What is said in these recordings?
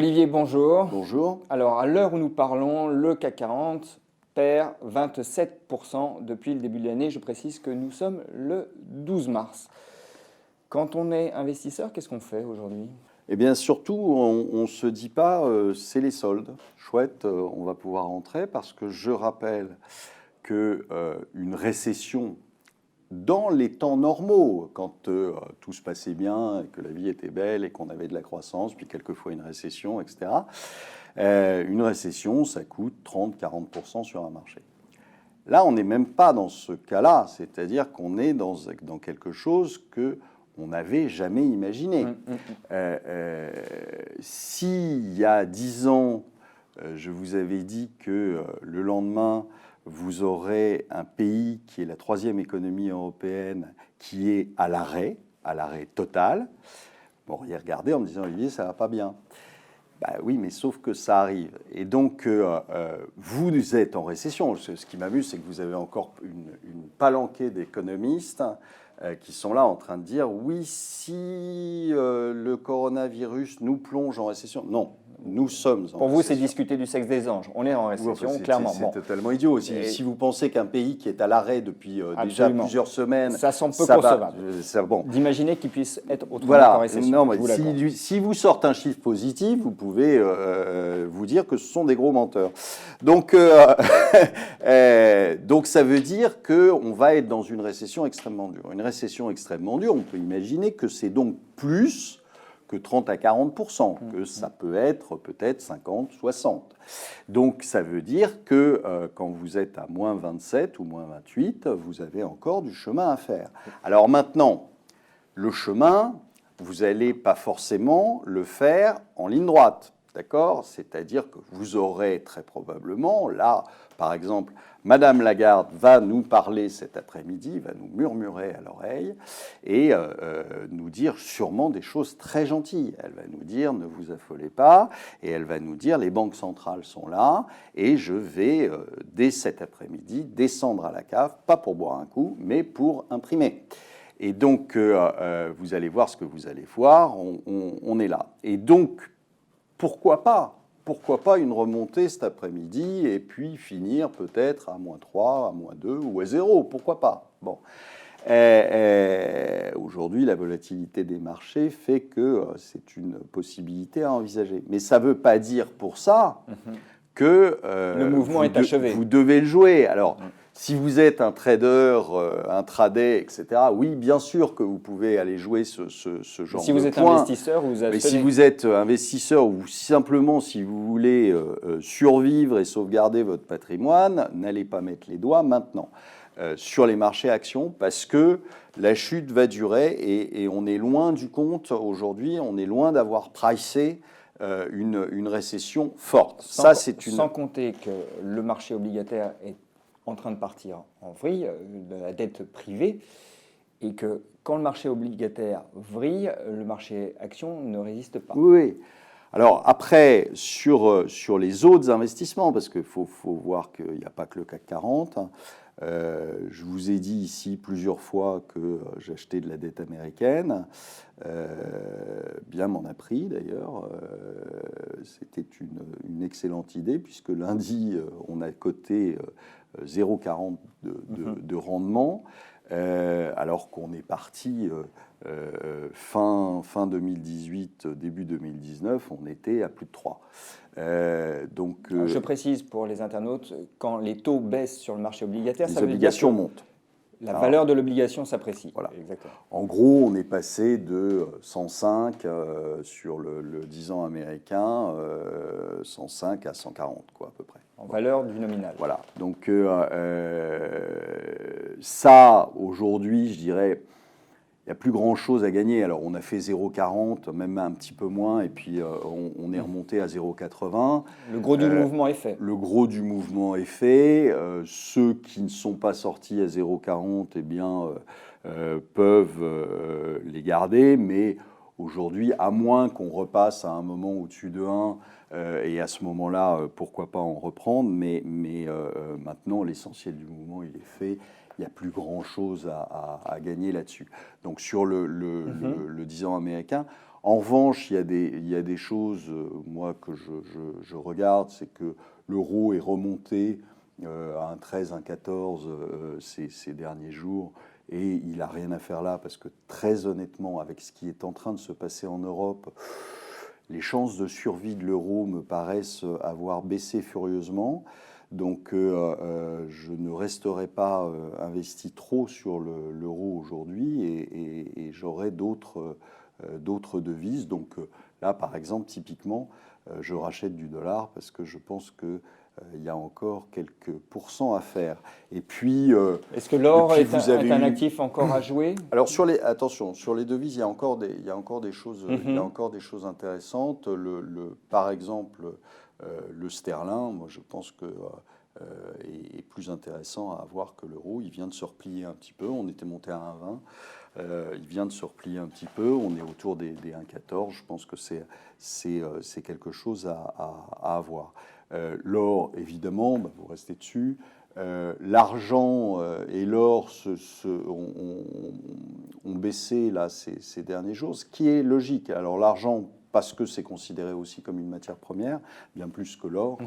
Olivier, bonjour. Bonjour. Alors, à l'heure où nous parlons, le CAC 40 perd 27% depuis le début de l'année. Je précise que nous sommes le 12 mars. Quand on est investisseur, qu'est-ce qu'on fait aujourd'hui ? Eh bien, surtout, on ne se dit pas c'est les soldes. Chouette, on va pouvoir rentrer parce que je rappelle qu'une récession dans les temps normaux, quand tout se passait bien, et que la vie était belle et qu'on avait de la croissance, puis quelquefois une récession, etc. Une récession, ça coûte 30-40% sur un marché. Là, on n'est même pas dans ce cas-là, c'est-à-dire qu'on est dans quelque chose qu'on n'avait jamais imaginé. S'il y a 10 ans, je vous avais dit que le lendemain, vous aurez un pays qui est la troisième économie européenne qui est à l'arrêt total. Bon, vous regardez en me disant, Olivier, ça ne va pas bien. Ben oui, mais sauf que ça arrive. Et donc, vous êtes en récession. Ce qui m'amuse, c'est que vous avez encore une palanquée d'économistes qui sont là en train de dire, oui, si le coronavirus nous plonge en récession. Non. Nous sommes en récession. Pour vous, c'est discuter du sexe des anges. On est en récession, clairement. C'est totalement idiot. Si vous pensez qu'un pays qui est à l'arrêt depuis déjà plusieurs semaines... Ça semble peu concevable. Bon. D'imaginer qu'il puisse être autrement en récession. Non, mais si vous sortez un chiffre positif, vous pouvez vous dire que ce sont des gros menteurs. Donc, donc ça veut dire qu'on va être dans une récession extrêmement dure. Une récession extrêmement dure, on peut imaginer que c'est donc plus que 30 à 40%, que ça peut être peut-être 50, 60. Donc ça veut dire que quand vous êtes à moins 27 ou moins 28, vous avez encore du chemin à faire. Alors maintenant, le chemin, vous n'allez pas forcément le faire en ligne droite, d'accord ? C'est-à-dire que vous aurez très probablement, là, par exemple, Madame Lagarde va nous parler cet après-midi, va nous murmurer à l'oreille et nous dire sûrement des choses très gentilles. Elle va nous dire « ne vous affolez pas » et elle va nous dire « les banques centrales sont là et je vais, dès cet après-midi, descendre à la cave, pas pour boire un coup, mais pour imprimer ». Et donc, vous allez voir ce que vous allez voir, on est là. Et donc, pourquoi pas ? Pourquoi pas une remontée cet après-midi et puis finir peut-être à -3, à -2 ou à 0 ? Pourquoi pas ? Bon. Aujourd'hui, la volatilité des marchés fait que c'est une possibilité à envisager. Mais ça ne veut pas dire pour ça que le mouvement est achevé. Vous devez le jouer. Alors, si vous êtes un trader, intraday, etc., oui, bien sûr que vous pouvez aller jouer ce genre de point. Si vous êtes investisseur, vous avez... Mais si vous êtes investisseur ou simplement si vous voulez survivre et sauvegarder votre patrimoine, n'allez pas mettre les doigts maintenant sur les marchés actions parce que la chute va durer et on est loin du compte aujourd'hui, on est loin d'avoir pricé une récession forte. Sans compter que le marché obligataire est en train de partir en vrille, de la dette privée, et que quand le marché obligataire vrille, le marché action ne résiste pas. Oui. Alors après, sur les autres investissements, parce qu'il faut voir qu'il n'y a pas que le CAC 40, je vous ai dit ici plusieurs fois que j'achetais de la dette américaine. Bien m'en a pris d'ailleurs. C'était une excellente idée puisque lundi, on a coté 0,40 de rendement. Alors qu'on est parti fin 2018, début 2019, on était à plus de 3. Je précise pour les internautes, quand les taux baissent sur le marché obligataire, les ça veut dire obligations montent. La valeur de l'obligation s'apprécie. Voilà. Exactement. En gros, on est passé de 105 sur le 10 ans américain, 105 à 140, quoi, à peu près. En valeur du nominal. Voilà. Donc, ça, aujourd'hui, je dirais, il n'y a plus grand-chose à gagner. Alors, on a fait 0,40, même un petit peu moins, et puis on est remonté à 0,80. Le gros du mouvement est fait. Le gros du mouvement est fait. Ceux qui ne sont pas sortis à 0,40, eh bien, peuvent les garder, mais aujourd'hui, à moins qu'on repasse à un moment au-dessus de 1, et à ce moment-là, pourquoi pas en reprendre, mais maintenant, l'essentiel du mouvement, il est fait. il n'y a plus grand-chose à gagner là-dessus. Donc sur le 10 ans américain, en revanche, il y a des choses, moi, que je regarde, c'est que l'euro est remonté à un 13, un 14 ces derniers jours, et il n'a rien à faire là, parce que très honnêtement, avec ce qui est en train de se passer en Europe, les chances de survie de l'euro me paraissent avoir baissé furieusement. Donc je ne resterai pas investi trop sur l'euro aujourd'hui, et j'aurai d'autres devises. Donc là, par exemple, typiquement, je rachète du dollar parce que je pense que il y a encore quelques pourcents à faire. Et puis, est-ce que l'or est un actif encore à jouer? Alors attention, sur les devises, il y a encore des choses, il y a encore des choses intéressantes. Par exemple, le sterling, moi je pense que est plus intéressant à avoir que l'euro. Il vient de se replier un petit peu. On était monté à 1,20. Il vient de se replier un petit peu. On est autour des 1,14. Je pense que c'est quelque chose à avoir. L'or, évidemment, vous restez dessus. L'argent et l'or ont baissé là, ces derniers jours, ce qui est logique. Alors l'argent, parce que c'est considéré aussi comme une matière première, bien plus que l'or,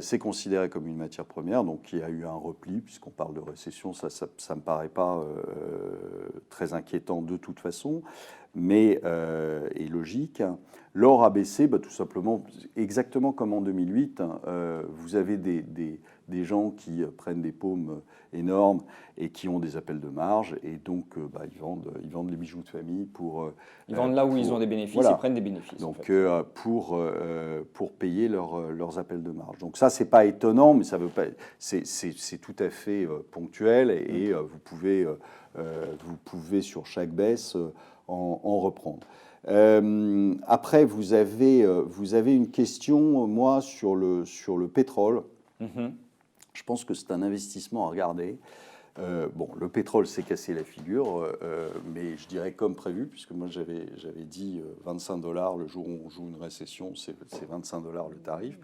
c'est considéré comme une matière première, donc il y a eu un repli, puisqu'on parle de récession, ça ne me paraît pas très inquiétant de toute façon, mais est logique. L'or a baissé, tout simplement, exactement comme en 2008. Vous avez des gens qui prennent des paumes énormes et qui ont des appels de marge, et donc ils vendent les bijoux de famille pour... Ils vendent là où ils ont des bénéfices, voilà. Ils prennent des bénéfices. Donc en fait. pour payer leurs appels de marge. Donc ça, c'est pas étonnant, mais ça veut pas, c'est tout à fait ponctuel, et vous pouvez sur chaque baisse en reprendre. Après, vous avez une question, moi, sur le pétrole. Je pense que c'est un investissement à regarder. Le pétrole s'est cassé la figure, mais je dirais comme prévu, puisque moi j'avais dit $25 le jour où on joue une récession, c'est $25 le tarif.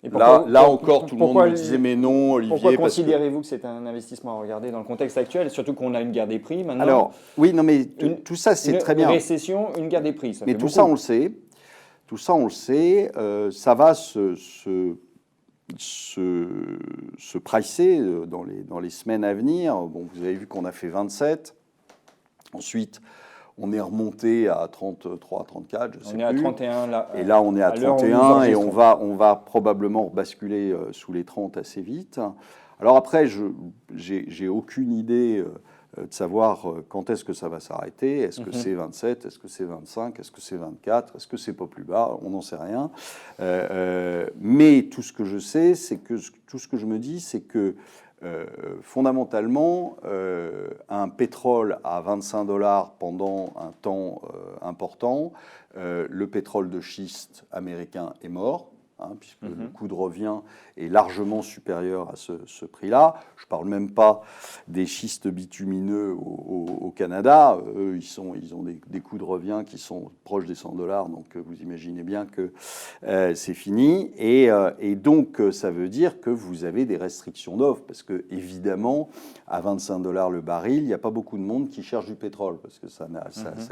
Et là encore, tout le monde me disait mais non, Olivier. Pourquoi considérez-vous que c'est un investissement à regarder dans le contexte actuel, surtout qu'on a une guerre des prix maintenant? Alors, oui, non, mais tout ça, c'est très bien. Une récession, une guerre des prix, ça mais fait tout beaucoup. ça, on le sait. Tout ça, on le sait. Ça va se pricer dans les semaines à venir. Bon, vous avez vu qu'on a fait 27. Ensuite, on est remonté à 33, 34, je sais plus. On est à 31 là. Et là, on est à 31 et on va probablement rebasculer sous les 30 assez vite. Alors après, j'ai aucune idée de savoir quand est-ce que ça va s'arrêter. Est-ce que c'est 27? Est-ce que c'est 25? Est-ce que c'est 24? Est-ce que c'est pas plus bas? On n'en sait rien. Mais tout ce que je sais, tout ce que je me dis, c'est que fondamentalement, un pétrole à $25 pendant un temps important, le pétrole de schiste américain est mort, puisque le coût de revient est largement supérieur à ce prix-là. Je ne parle même pas des schistes bitumineux au Canada. Eux, ils ont des coûts de revient qui sont proches des $100, donc vous imaginez bien que c'est fini. Et donc, ça veut dire que vous avez des restrictions d'offres, parce que, évidemment, à $25 le baril, il n'y a pas beaucoup de monde qui cherche du pétrole, parce que ça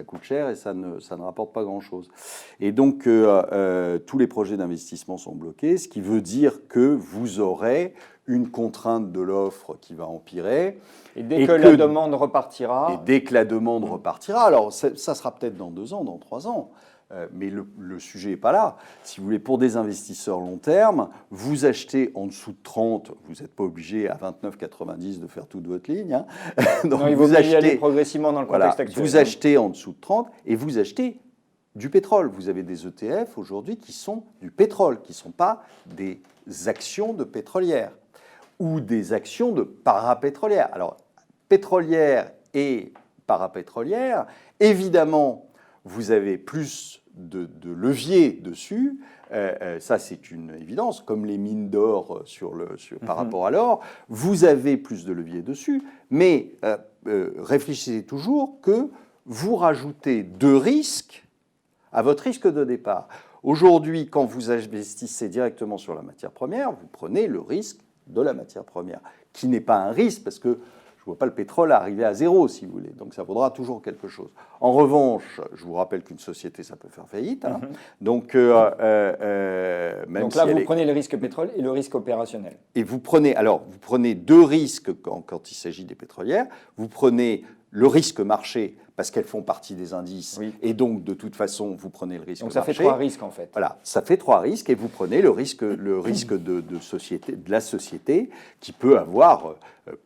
coûte cher et ça ne rapporte pas grand-chose. Et donc, tous les projets d'investissement sont bloqués, ce qui veut dire que vous aurez une contrainte de l'offre qui va empirer. Et dès que la demande repartira... Et dès que la demande repartira, alors ça sera peut-être dans 2 ans, dans 3 ans, mais le sujet n'est pas là. Si vous voulez, pour des investisseurs long terme, vous achetez en dessous de 30, vous n'êtes pas obligé à 29,90 de faire toute votre ligne. Donc non, il vaut y aller progressivement dans le contexte actuel. Vous achetez en dessous de 30 et vous achetez du pétrole. Vous avez des ETF aujourd'hui qui sont du pétrole, qui ne sont pas des actions de pétrolières ou des actions de parapétrolières. Alors, pétrolières et parapétrolières, évidemment, vous avez plus de levier dessus. Ça, c'est une évidence, comme les mines d'or par rapport à l'or. Vous avez plus de levier dessus, mais réfléchissez toujours que vous rajoutez 2 risques à votre risque de départ. Aujourd'hui, quand vous investissez directement sur la matière première, vous prenez le risque de la matière première, qui n'est pas un risque, parce que je ne vois pas le pétrole arriver à zéro, si vous voulez. Donc ça vaudra toujours quelque chose. En revanche, je vous rappelle qu'une société, ça peut faire faillite. Hein. Donc, même donc là, vous prenez le risque pétrole et le risque opérationnel. Et vous prenez deux risques quand il s'agit des pétrolières. Vous prenez le risque marché, parce qu'elles font partie des indices, oui. et donc de toute façon, vous prenez le risque marché. Donc ça fait 3 risques en fait. Voilà, ça fait 3 risques, et vous prenez le risque de la société, qui peut avoir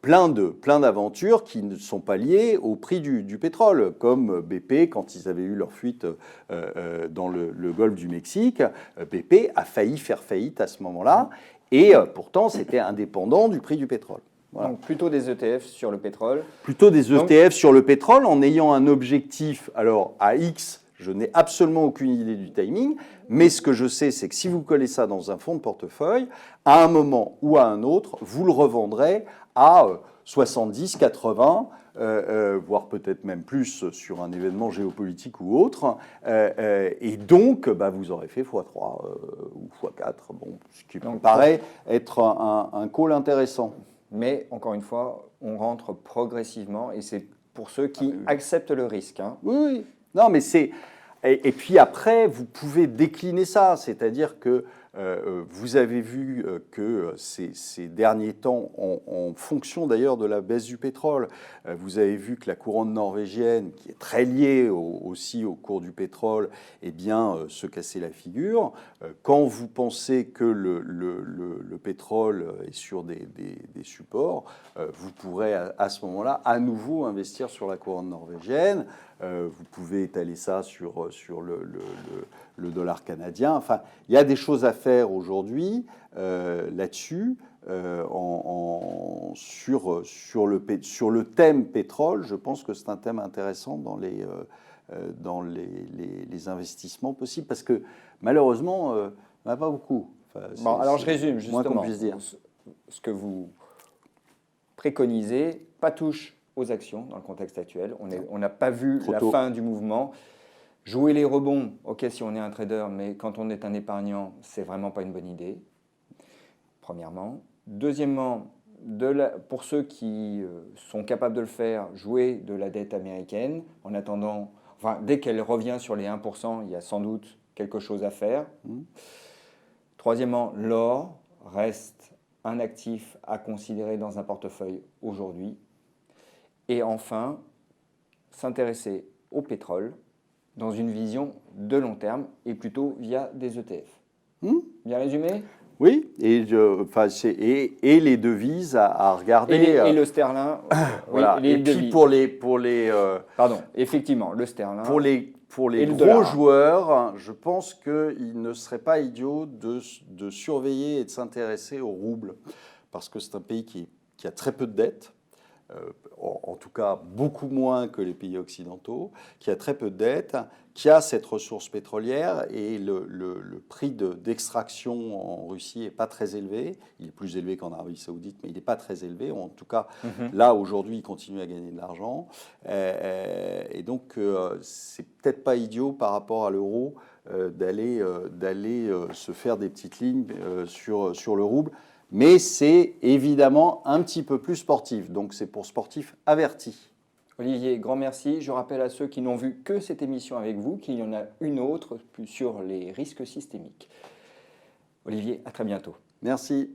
plein d'aventures qui ne sont pas liées au prix du pétrole, comme BP, quand ils avaient eu leur fuite dans le golfe du Mexique, BP a failli faire faillite à ce moment-là, et pourtant c'était indépendant du prix du pétrole. Voilà. Donc plutôt des ETF sur le pétrole. Plutôt des ETF sur le pétrole en ayant un objectif, alors à X, je n'ai absolument aucune idée du timing, mais ce que je sais, c'est que si vous collez ça dans un fonds de portefeuille, à un moment ou à un autre, vous le revendrez à 70, 80, voire peut-être même plus sur un événement géopolitique ou autre, et donc vous aurez fait x3 ou x4, bon, ce qui me paraît être un call intéressant. Mais, encore une fois, on rentre progressivement et c'est pour ceux qui acceptent le risque. Hein. Oui. Non, mais c'est... Et puis après, vous pouvez décliner ça. C'est-à-dire que vous avez vu que ces derniers temps, en fonction d'ailleurs de la baisse du pétrole, vous avez vu que la couronne norvégienne, qui est très liée aussi au cours du pétrole, se cassait la figure. Quand vous pensez que le pétrole est sur des supports, vous pourrez à ce moment-là à nouveau investir sur la couronne norvégienne. Vous pouvez étaler ça sur le dollar canadien. Enfin, il y a des choses à faire aujourd'hui là-dessus. Sur le thème pétrole, je pense que c'est un thème intéressant dans les investissements possibles, parce que malheureusement, on n'en a pas beaucoup. Enfin, alors je résume justement dire. Ce que vous préconisez, pas touche aux actions dans le contexte actuel. On n'a pas vu la fin du mouvement. Jouer les rebonds, ok, si on est un trader, mais quand on est un épargnant, c'est vraiment pas une bonne idée, premièrement. Deuxièmement, pour ceux qui sont capables de le faire, jouer de la dette américaine, en attendant, dès qu'elle revient sur les 1%, il y a sans doute quelque chose à faire. Troisièmement, l'or reste un actif à considérer dans un portefeuille aujourd'hui. Et enfin, s'intéresser au pétrole dans une vision de long terme et plutôt via des ETF. Bien résumé ? Oui, et les devises à regarder. Et le sterling. Voilà. Oui, et puis pour les pardon, effectivement, le sterling. Pour les gros joueurs, je pense qu'il ne serait pas idiot de surveiller et de s'intéresser au rouble, parce que c'est un pays qui a très peu de dettes. En tout cas beaucoup moins que les pays occidentaux, qui a très peu de dettes, qui a cette ressource pétrolière, et le prix d'extraction en Russie n'est pas très élevé. Il est plus élevé qu'en Arabie Saoudite, mais il n'est pas très élevé. En tout cas, là, aujourd'hui, il continue à gagner de l'argent. Et donc, c'est peut-être pas idiot par rapport à l'euro d'aller se faire des petites lignes sur le rouble. Mais c'est évidemment un petit peu plus sportif. Donc, c'est pour sportifs avertis. Olivier, grand merci. Je rappelle à ceux qui n'ont vu que cette émission avec vous qu'il y en a une autre sur les risques systémiques. Olivier, à très bientôt. Merci.